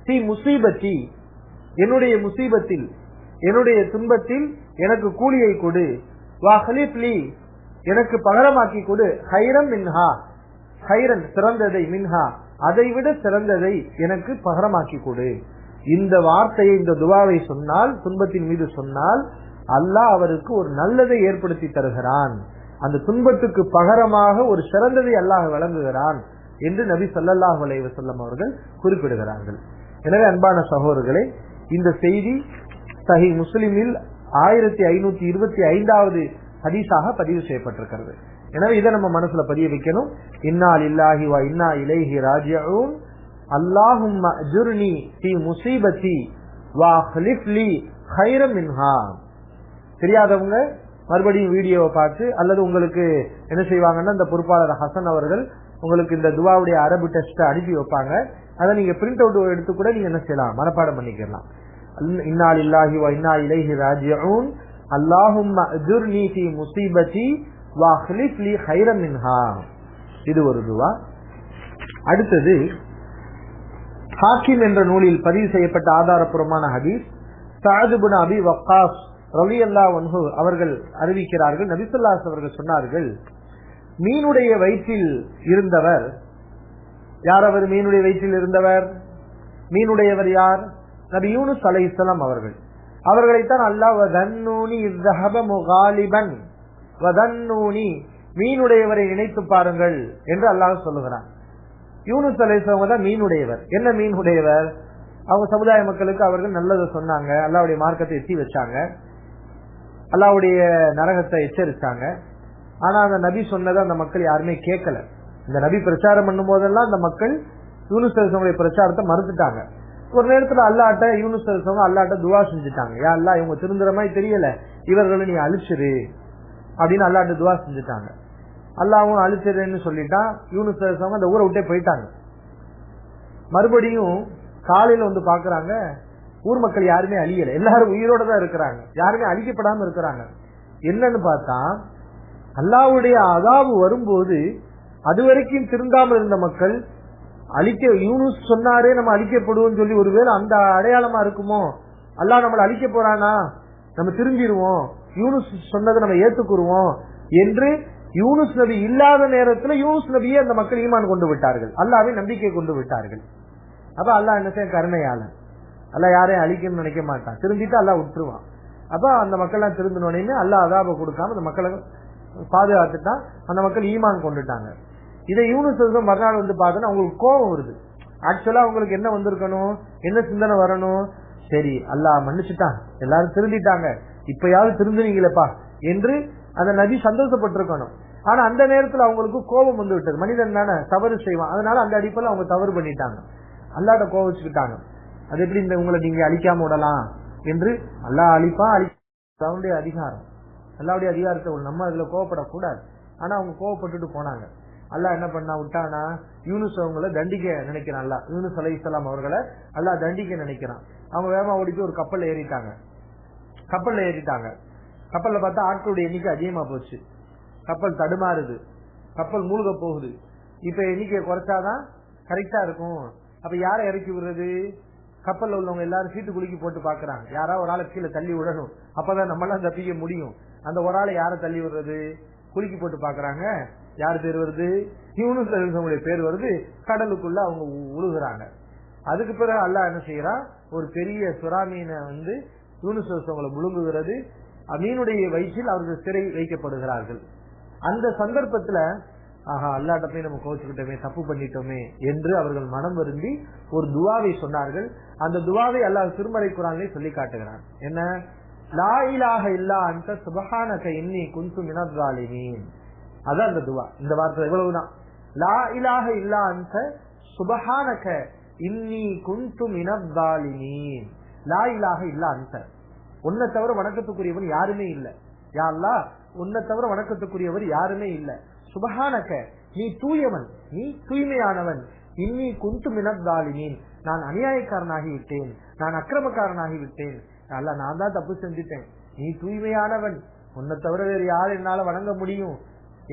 ஃபீ முஸீபத்தி, என்னுடைய முசீபத்தில், என்னுடைய துன்பத்தில் எனக்கு கூலியை கொடு, வ அக்லிஃப் லீ, எனக்கு பகரமாக்கி கொடு, கைரம் மின்ஹா, கைரன் சிறந்ததை, மின்ஹா அதைவிட சிறந்ததை எனக்கு பகரமாக்கி கொடு. இந்த வார்த்தையை, இந்த துஆவை சொன்னால், துன்பத்தின் மீது சொன்னால், அல்லாஹ் அவருக்கு ஒரு நல்லதை ஏற்படுத்தி தருகிறான், அந்த துன்பத்துக்கு பகரமாக ஒரு சிறந்ததை அல்லாஹ் வழங்குகிறான் என்று நபி ஸல்லல்லாஹு அலைஹி வஸல்லம் அவர்கள் குறிப்பிடுகிறார்கள். எனவே அன்பான சகோதரர்களே, இந்த செய்தி சஹீஹ் முஸ்லிமில் 1525வது ஹதீஸாக பதிவு செய்யப்பட்டிருக்கிறது. எனவே இதை நம்ம மனசுல பதிய வைக்கணும். இன்னா லில்லாஹி வ இன்னா இலைஹி ராஜிஊன், அல்லாஹும்ம அஜுர்னி ஃபீ முஸீபத்தி வ அக்லிஃப் லீ கைரம் மின்ஹா. தெரியாதவங்க மறுபடியும் வீடியோவை பார்த்து, அல்லது உங்களுக்கு என்ன செய்வாங்கன்னா, இந்த பொறுப்பாளர் ஹசன் அவர்கள் உங்களுக்கு இந்த துஆவுடைய அரபு டெஸ்ட் அனுப்பி வைப்பாங்க. அதை நீங்க பிரிண்ட் அவுட் எடுத்து கூட நீங்க என்ன செய்யலாம், மனப்பாடம் பண்ணிக்கலாம். இன்னா லில்லாஹி வ இன்னா இலைஹி ராஜிஊன், அல்லாஹும்ம அஜுர்னி ஃபீ முஸீபத்தி வ அக்லிஃப் லீ கைரம் மின்ஹா. இது ஒரு துஆ. அடுத்தது ஹாக்கிம் என்ற நூலில் பதிவு செய்யப்பட்ட ஆதாரபூர்வமான ஹதீஸ். சஅத் இப்னு அபி வக்காஸ் ரலியல்லாஹு அன்ஹு அவர்கள் அறிவிக்கிறார்கள், நபி ஸல்லல்லாஹு அலைஹி அவர்கள் சொன்னார்கள், மீனுடைய வயிற்றில் இருந்தவர் யார்? அவர் மீனுடைய வயிற்றில் இருந்தவர், மீனுடையவர் யார்? நபி யூனுஸ் அலைஹிஸ்ஸலாம் அவர்கள். அவர்களைத்தான் அல்லாஹ் வதன்னூனி இஸ்ஹப முகாலிபன் வதன்னூனி, மீனுடையவரை நினைத்து பாருங்கள் என்று அல்லாஹ் சொல்லுகிறான். யூனுஸ் அலைஹிஸ்ஸலாம் தான் மீனுடையவர். என்ன மீனுடையவர்? அவங்க சமுதாய மக்களுக்கு அவர்கள் நல்லதை சொன்னாங்க, அல்லாஹ்வுடைய மார்க்கத்தை எத்தி வச்சாங்க, அல்லாஹ்வுடைய நரகத்தை எச்சரித்தாங்க. ஆனா அந்த நபி சொன்னதை அந்த மக்கள் யாருமே கேட்கல. இந்த நபி பிரச்சாரம் பண்ணும் போதெல்லாம் அந்த மக்கள் யூனுஸ் அலைஹிஸ்ஸலாமுடைய பிரச்சாரத்தை மறுத்துட்டாங்க. ஒரு நேரத்துல அல்லாட்ட யூனுஸ் அல்லாட்ட துவா செஞ்சுட்டாங்க, யா அல்லாஹ் இவங்க திருந்துற மாதிரி தெரியல, இவர்களை நீ அழிச்சிரு அப்படின்னு அல்லாட்ட துவா செஞ்சுட்டாங்க. அல்லாவும் அழிச்சிருன்னு சொல்லிட்டான். யூனுஸ் அந்த ஊரை விட்டே போயிட்டாங்க. மறுபடியும் காலையில வந்து பாக்குறாங்க, ஊர் மக்கள் யாருமே அழியல, எல்லாரும் உயிரோட தான் இருக்கிறாங்க, யாருமே அழிக்கப்படாம இருக்கிறாங்க. என்னன்னு பார்த்தா அல்லாஹ்வுடைய அதாபு வரும்போது அதுவரைக்கும் திருந்தாமல் இருந்த மக்கள் அழிக்க, யூனுஸ் சொன்னாரே நம்ம அழிக்கப்படுவோம் சொல்லி ஒருவேளை அந்த அடையாளமா இருக்குமோ, அல்லாஹ் நம்மளை அழிக்க போறானா, நம்ம திரும்பிடுவோம், யூனுஸ் சொன்னதை நம்ம ஏத்துக்குருவோம் என்று யூனுஸ் நபி இல்லாத நேரத்தில் யூனுஸ் நபியே அந்த மக்கள் ஈமான் கொண்டு விட்டார்கள், அல்லாஹ்வை நம்பிக்கை கொண்டு விட்டார்கள். அப்ப அல்லாஹ் என்ன செய்ய, கருணையாளன், அல்லாஹ் யாரையும் அழிக்கணும்னு நினைக்க மாட்டான், திரும்பிட்டு அல்லாஹ் விட்டுருவான். அப்ப அந்த மக்கள் எல்லாம் திருந்தினோடனே அல்லாஹ் அதாப கொடுக்காம அந்த மக்களை பாதுகாத்துட்டான், அந்த மக்கள் ஈமான் கொண்டுட்டாங்க. இதை யூனுஸ் மறுநாள் வந்து பார்த்தோன்னா அவங்களுக்கு கோபம் வருது. ஆக்சுவலா அவங்களுக்கு என்ன வந்திருக்கணும், என்ன சிந்தனை வரணும், சரி அல்லாஹ் மன்னிச்சுட்டான், எல்லாரும் திருந்திட்டாங்க, இப்பயாவது திருந்துவீங்களப்பா என்று அந்த நபி சந்தோஷப்பட்டிருக்கணும். ஆனா அந்த நேரத்தில் அவங்களுக்கு கோபம் வந்து விட்டது, மனிதன் தானே தவறு செய்வான், அதனால அந்த அடிப்படையில் அவங்க தவறு பண்ணிட்டாங்க, அல்லாட்ட கோவிச்சுக்கிட்டாங்க. அது எப்படி இந்த உங்களை நீங்க அழிக்காம விடலாம் என்று, அல்லாஹ் அழிப்பா அழிப்பாவுடைய அதிகாரம், அல்லாவுடைய அதிகாரத்தை நம்ம அதுல கோவப்படக்கூடாது. ஆனா அவங்க கோவப்பட்டுட்டு போனாங்க. அல்லாஹ் என்ன பண்ணா விட்டானா, யூனுஸ் அவங்களை தண்டிக்க நினைக்கிறான். அல்லாஹ் யூனுஸ் அலைஹிஸ்ஸலாம் அவர்களை அல்லாஹ் தண்டிக்க நினைக்கிறான். அவங்க வேகமா ஓடி போய் ஒரு கப்பல்ல ஏறிட்டாங்க. கப்பல்ல பார்த்தா ஆட்களுடைய எண்ணிக்கை அதிகமா போச்சு, கப்பல் தடுமாறுது, கப்பல் மூழ்க போகுது. இப்ப எண்ணிக்கையை குறைச்சாதான் கரெக்டா இருக்கும். அப்ப யாரை இறக்கி விடுறது, கப்பல்ல உள்ளவங்க எல்லாரும் சீட்டு குலுக்கி போட்டு பாக்குறாங்க, யாராவது ஒரு ஆளை கீழே தள்ளி விடணும், அப்பதான் நம்ம எல்லாம் தப்பிக்க முடியும். அந்த ஒரு ஆளை யாரை தள்ளி விடுறது, குலுக்கி போட்டு பாக்குறாங்க. யார் பேர் வருது, யூனுஸ் அலைஹிஸ்ஸலாமுடைய பேர் வருது. கடலுக்குள்ள அவங்க உழுகுறாங்க. அதுக்கு பிறகு அல்லாஹ் என்ன செய்யறான், ஒரு பெரிய சுறா மீனை வந்து யூனுஸ் அலைஹிஸ்ஸலாமுல முழுங்குகிறது. மீனுடைய வயிற்றில் அவர்கள் சிறை வைக்கப்படுகிறார்கள். அந்த சந்தர்ப்பத்துல ஆஹா அல்லாஹ்ட்ட போய் நம்ம கோச்சுக்கிட்டோமே, தப்பு பண்ணிட்டோமே என்று அவர்கள் மனம் வருந்தி ஒரு துவாவை சொன்னார்கள். அந்த துவாவை அல்லாஹ் திருமறை குர்ஆனிலே சொல்லி காட்டுகிறான். என்ன, லா இலாஹ இல்லா அன்த சுப்ஹானக இன்னி குன்து மினஸ் ஸாலிமீன். அதான் அந்த துவா. இந்த வார்த்தை எவ்வளவுதான், லா இலாஹ இல்லா அன்த சுப்ஹானக இன்னி குன்து மினஸ் ஸாலிமீன். லா இலாஹ இல்லா அன்த, உன்னை தவிர வணக்கத்துக்குரியவன் யாருமே இல்ல. யா அல்லாஹ், உன்னை தவிர வணக்கத்துக்குரியவர் யாருமே இல்ல. சுப்ஹானக, நீ தூயவன், நீ தூய்மையானவன். இன்னி குன்து மினஸ் ஸாலிமீன், நான் அநியாயக்காரனாகி விட்டேன், நான் அக்கிரமக்காரனாகி விட்டேன். அல்லாஹ், நான் தான் தப்பு செஞ்சுட்டேன், நீ தூய்மையானவன், உன்னை தவிர வேறு யார் என்னால வணங்க முடியும்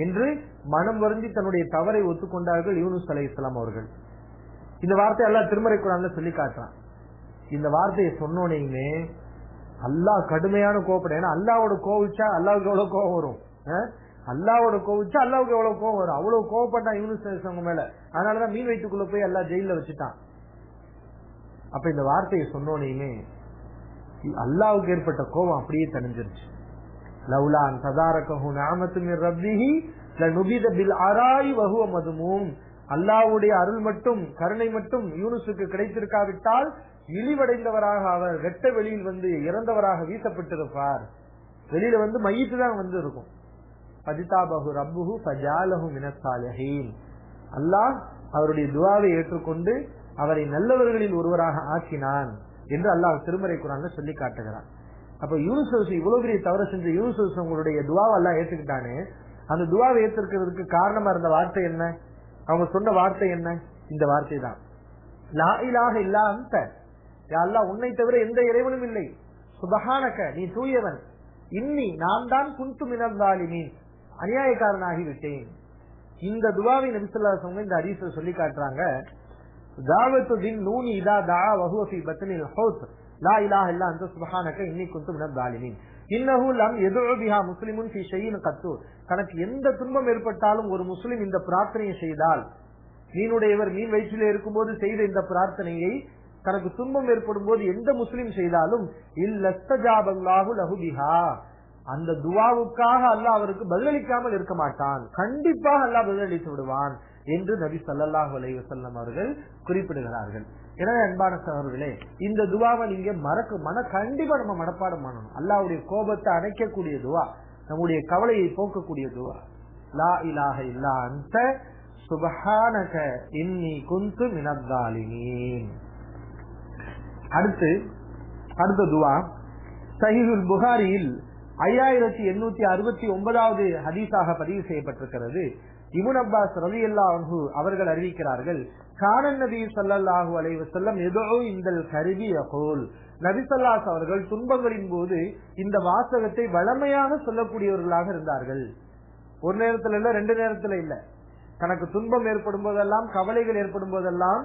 என்று மனம் வருந்தி தன்னுடைய தவறை ஒத்துக்கொண்டார்கள் யூனுஸ் அலைஹிஸ்ஸலாம் அவர்கள். இந்த வார்த்தை அல்லாஹ் திருமறை குர்ஆன்ல சொல்லி காட்டுறான். இந்த வார்த்தையை சொன்னோனையுமே அல்லாஹ் கடுமையான கோபப்பட. ஏன்னா அல்லாவோட கோவிச்சா அல்லாவுக்கு எவ்வளவு கோபம் வரும், அல்லாவோட கோவிச்சா அல்லாவுக்கு எவ்வளவு கோபம் வரும். அவ்வளவு கோவப்பட்டான் யூனுஸ் அலைஹிஸ்ஸலாம் மேல. அதனாலதான் மீன் வயிற்றுக்குள்ள போய் அல்லாஹ் ஜெயில வச்சுட்டான். அப்ப இந்த வார்த்தையை சொன்னோனையுமே அல்லாவுக்கு ஏற்பட்ட கோபம் அப்படியே தணிஞ்சிருச்சு. லவ்லா அன் ததாரகஹு நிஅமத்து மிர் ரப்பிஹி லனுபித பில் அராய் வஹுவ மதுமூம். அல்லாஹ்வுடைய அருள் மட்டும் கருணை மட்டும் யூனுஸுக்கு கிடைத்திருக்காவிட்டால் இழிவடைந்தவராக அவர் வெட்ட வெளியில் வந்து இறந்தவராக வீசப்பட்டிருப்பார். வெளியில வந்து மையிட்டு தான் வந்து இருக்கும். ஃபஜ்தாபஹு ரப்புஹு ஃபஜாலஹு மினஸ் ஸாலிஹீன். அல்லாஹ் அவருடைய துஆவை ஏற்றுக்கொண்டு அவரை நல்லவர்களில் ஒருவராக ஆக்கினான் என்று அல்லாஹ் திருமறை குர்ஆன்ல சொல்லி காட்டுகிறான். அப்ப யூனுஸ் இவ்வளவு பெரிய தவறு செஞ்ச யூனுஸ் உங்களுடைய துஆவை அல்லாஹ் ஏற்றுக்கிட்டானே, அந்த துஆவை ஏற்றுக்கிறதுக்கு காரணமா இருந்த வார்த்தை என்ன, அவங்க சொன்ன வார்த்தை என்ன, இந்த வார்த்தை தான், லா இலாஹ இல்லா அன்த, யா அல்லாஹ் உன்னை தவிர எந்த இறைவனும் இல்லை, சுப்ஹானக நீ தூயவன், இன்னி நான் தான் குன்து மினஸ் ஸாலிமீன் அநியாயக்காரனாகி விட்டேன். இந்த துஆவை நபி ஸல்லல்லாஹு அலைஹி வஸல்லம் இந்த ஹதீஸ்ல சொல்லி காட்டுறாங்க. தாவத்து தின் நூனி இதா தஆ வஹுவ ஃபீ பத்னில் ஹௌத் லா இலாஹ இல்லா அன்த சுப்ஹானக இன்னி குன்து மினஸ் ஸாலிமீன் இன்னஹு லம் யதுஉ பிஹா முஸ்லிமுன் ஃபீ ஷைஇன் கத்து. தனக்கு எந்த துன்பம் ஏற்பட்டாலும் ஒரு முஸ்லிம் இந்த பிரார்த்தனையை செய்தால், மீனுடையவர் மீன் வயிற்றிலே இருக்கும்போது செய்த இந்த பிரார்த்தனையை தனக்கு துன்பம் ஏற்படும் போது எந்த முஸ்லிம் செய்தாலும் இல்லஸ்தஜாபல்லாஹு லஹு பிஹா, அந்த துஆவுக்காக அல்லாஹ் அவருக்கு பதிலளிக்காமல் இருக்க மாட்டான், கண்டிப்பாக அல்லாஹ் பதிலளித்து விடுவான் என்று நபி ஸல்லல்லாஹு அலைஹி வஸல்லம் அவர்கள் குறிப்பிடுகிறார்கள். எனவே அன்பான சகோதரர்களே, இந்த துஆவை நீங்க கண்டிப்பா நம்ம மனப்பாடம் பண்ணணும். அல்லாஹ்வுடைய கோபத்தை அணைக்கக்கூடிய துஆ, நம்முடைய கவலையை போக்கக்கூடிய துஆ, லா இலாஹ இல்லா அன்த சுப்ஹானக இன்னி குன்து மினஸ் ஸாலிமீன். அடுத்த துவா சஹீஹுல் புகாரியில் 5869வது ஹதீஸாக பதிவு செய்யப்பட்டிருக்கிறது. இப்னு அப்பாஸ் ரலியல்லாஹு அன்ஹு அவர்கள் அறிவிக்கிறார்கள், கான நபி ஸல்லல்லாஹு அலைஹி வஸல்லம் யதுஉ இன்தல் கரிபி யகூல், நபி ஸல்லல்லாஹு அவர்கள் துன்பங்களின் போது இந்த வாசகத்தை வளமையாக சொல்லக்கூடியவர்களாக இருந்தார்கள். ஒரு நேரத்துல இல்ல, 2 நேரத்துல இல்ல, தனக்கு துன்பம் ஏற்படும் போதெல்லாம், கவலைகள் ஏற்படும் போதெல்லாம்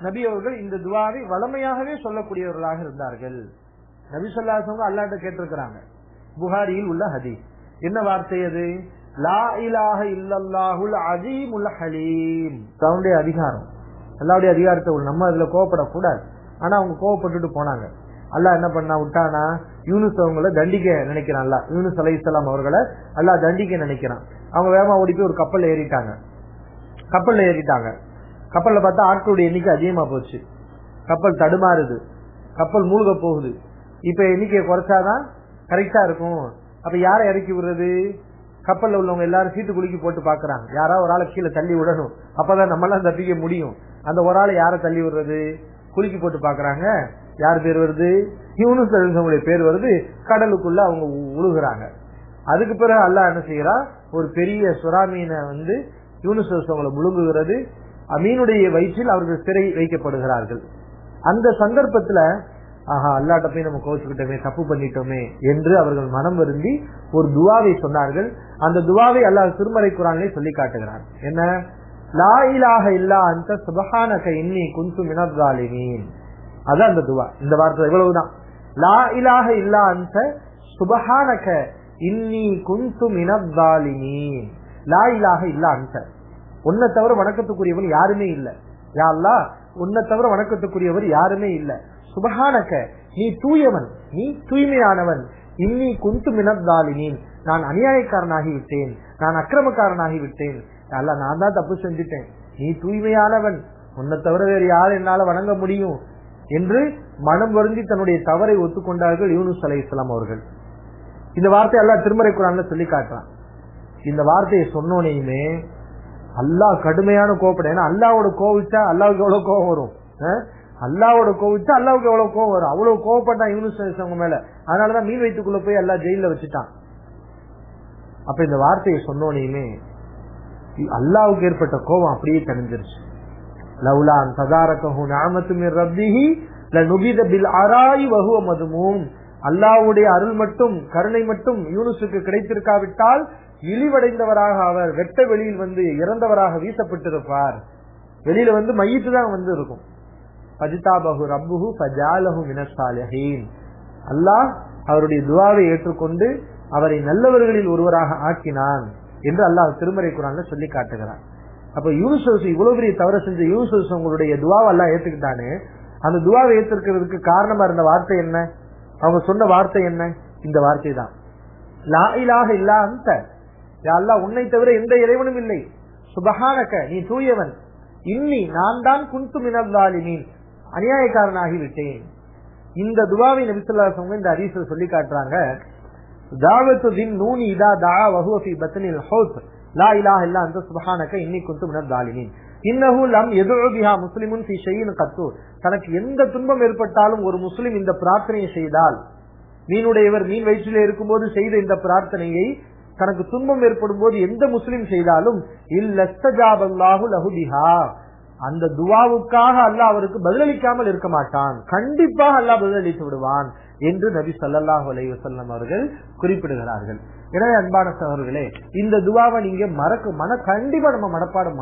நபி அவர்கள் இந்த துவாவை வளமையாகவே சொல்லக்கூடியவர்களாக இருந்தார்கள். நபி ஸல்லல்லாஹு அலைஹி வஸல்லம் அல்லாஹ்ட்ட கேட்டிருக்கிறாங்க. புகாரியில் உள்ள ஹதீஸ் என்ன வார்த்தை அது? லா இலாஹ இல்லல்லாஹுல் அஸீமுல் ஹலீம். அவனுடைய அதிகாரம், அல்லாஹ்வுடைய அதிகாரத்தை நம்ம அதுல கோவப்படக்கூடாது. ஆனா அவங்க கோவப்பட்டுட்டு போனாங்க. அல்லாஹ் என்ன பண்ணா விட்டானா, யூனுஸ் அவங்களை தண்டிக்க நினைக்கிறான். அல்லாஹ் யூனுஸ் அலைஹிஸ்ஸலாம் அவர்களை அல்லாஹ் தண்டிக்க நினைக்கிறான். அவங்க வேகமா ஓடி போய் ஒரு கப்பல்ல ஏறிட்டாங்க. கப்பல்ல பார்த்தா ஆட்களுடைய எண்ணிக்கை அதிகமா போச்சு. கப்பல் தடுமாறுது, கப்பல் மூழ்க போகுது. இப்ப எண்ணிக்கையை குறைச்சாதான் கரெக்டா இருக்கும். அப்ப யாரை இறக்கி விடுறது? கப்பல்ல உள்ளவங்க எல்லாரும் சீட்டு குலுக்கி போட்டு பாக்குறாங்க, யாராவது ஒரு ஆளை கீழே தள்ளி விடணும், அப்பதான் நம்ம எல்லாம் தப்பிக்க முடியும். அந்த ஒரு ஆளை யாரை தள்ளி விடுறது? குலுக்கி போட்டு பாக்குறாங்க. யார் பேர் வருது? யூனுஸ் அலைஹிஸ்ஸலாமுடைய பேர் வருது. கடலுக்குள்ள அவங்க உழுகுறாங்க. அதுக்கு பிறகு அல்லாஹ் என்ன செய்யறா, ஒரு பெரிய சுறா மீனை யூனுஸ் அலைஹிஸ்ஸலாமுல முழுங்குகிறது. மீனுடைய வயிற்றில் அவர்கள் சிறை வைக்கப்படுகிறார்கள். அந்த சந்தர்ப்பத்துல அல்லாஹ்ட்ட போய் நம்ம கோச்சுக்கிட்டோமே, தப்பு பண்ணிட்டோமே என்று அவர்கள் மனம் வருந்தி ஒரு துவாவை சொன்னார்கள். அந்த துவாவை அல்லாஹ் திருமறை குர்ஆனிலே சொல்லி காட்டுகிறான். என்ன? லா இலாஹ இல்லா அன்த சுப்ஹானக இன்னி குன்து மினல் ஸாலிமீன். அதான் அந்த துவா. இந்த வார்த்தை இவ்வளவுதான். லா இலாஹ இல்லா அன்த சுப்ஹானக இன்னி குன்து மினல் ஸாலிமீன். லா இலாஹ இல்லா அன்த, உன்னை தவிர வணக்கத்துக்குரியவர் யாருமே இல்ல. யா அல்லாஹ், உன்னை தவிர வணக்கத்துக்குரியவர் யாருமே இல்ல. சுப்ஹானக, நீ தூயவன், நீ தூய்மையானவன். இன்னி குன்து மினல் ஸாலிமீன், நான் அநியாயக்காரனாகி விட்டேன், நான் அக்கிரமக்காரனாகி விட்டேன். அல்லாஹ், நான் தான் தப்பு செஞ்சுட்டேன், நீ தூய்மையானவன், உன்னை தவிர வேறு யார் என்னால வணங்க முடியும் என்று மனம் வருந்தி தன்னுடைய தவறை ஒத்துக்கொண்டார்கள் யூனுஸ் அலைஹிஸ்ஸலாம் அவர்கள். இந்த வார்த்தை அல்லாஹ் திருமறை குர்ஆன்ல சொல்லி காட்டுறான். இந்த வார்த்தையை சொன்னோனையுமே அல்லாஹ் கடுமையான கோபப்பட. ஏன்னா அல்லாஹ்வோட கோவிச்சா அல்லாஹ்வுக்கு எவ்வளவு கோபம் வரும்? அல்லாஹ்வோட கோவிச்சா அல்லாஹ்வுக்கு எவ்வளவு கோபம் வரும்? அவ்வளவு கோபப்பட்டான் யூனுஸ் அலைஹிஸ்ஸலாம் மேல. அதனாலதான் மீன் வயிற்றுக்குள்ள போய் அல்லாஹ் ஜெயில வச்சுட்டான். அப்ப இந்த வார்த்தையை சொன்னோனையுமே அல்லாஹ்வுக்கு ஏற்பட்ட கோபம் அப்படியே தணிஞ்சிருச்சு. லவ்லா அன் ததாரகஹு நிஅமத்து மிர் ரப்பிஹி லனுபித பில் அராய் வஹுவ மதுமூம். அல்லாஹ்வுடைய அருள் மட்டும், கருணை மட்டும் யூனுஸுக்கு கிடைத்திருக்காவிட்டால் இழிவடைந்தவராக அவர் வெட்ட வெளியில் இறந்தவராக வீசப்பட்டிருப்பார். வெளியில மையத்து தான் இருக்கும். ஃபஜ்தாபஹு ரப்புஹு ஃபஜஅலஹு மினஸ் ஸாலிஹீன். அல்லாஹ் அவருடைய துஆவை ஏற்றுக்கொண்டு அவரை நல்லவர்களில் ஒருவராக ஆக்கினான் என்று அல்லாஹ் திருமறை குர்ஆன்ல சொல்லி காட்டுகிறான். அப்ப யூனுஸ் இவ்வளவு பெரிய தவறு செஞ்ச யூனுஸ் உங்களுடைய துஆவை அல்லாஹ் ஏத்துக்கிட்டானே, அந்த துஆவை ஏத்துக்கிறதுக்கு காரணமா இருந்த வார்த்தை என்ன? அவங்க சொன்ன வார்த்தை என்ன? இந்த வார்த்தை தான், லா இலாஹ இல்லா அன்த, யா அல்லாஹ், உன்னை தவிர எந்த இறைவனும் இல்லை. சுப்ஹானக, நீ தூயவன். இன்னி, நான் தான் குன்து மினல் ஸாலிமீன், அநியாயக்காரனாகி விட்டேன். இந்த துஆவை நபி ஸல்லல்லாஹு அலைஹி வஸல்லம் இந்த ஹதீஸ்ல சொல்லி காட்டுறாங்க. தாவத்து தின் நூனி இதா தஆ வஹுவ ஃபீ பத்னில் ஹௌத் லா இலாஹ இல்லா அன்த சுப்ஹானக இன்னி குன்து மினல் ஸாலிமீன். இன்னஹு லம் யதுஉ பிஹா முஸ்லிமுன் ஃபீ ஷைஇன் கத்து. தனக்கு எந்த துன்பம் ஏற்பட்டாலும் ஒரு முஸ்லிம் இந்த பிரார்த்தனையை செய்தால், மீனுடையவர் மீன் வயிற்றிலே இருக்கும்போது செய்த இந்த பிரார்த்தனையை தனக்கு துன்பம் ஏற்படும் போது எந்த முஸ்லிம் செய்தாலும் இல்லஸ்தஜாபல்லாஹு லஹு பிஹா, அந்த துஆவுக்காக அல்லாஹ் அவருக்கு பதிலளிக்காமல் இருக்க மாட்டான், கண்டிப்பாக அல்லாஹ் பதிலளித்து விடுவான் என்று நபி ஸல்லல்லாஹு அலைஹி வஸல்லம் அவர்கள் குறிப்பிடுகிறார்கள். எனவே அன்பான சகோதரர்களே, இந்த துஆவை நீங்க கண்டிப்பா நம்ம மனப்பாடம்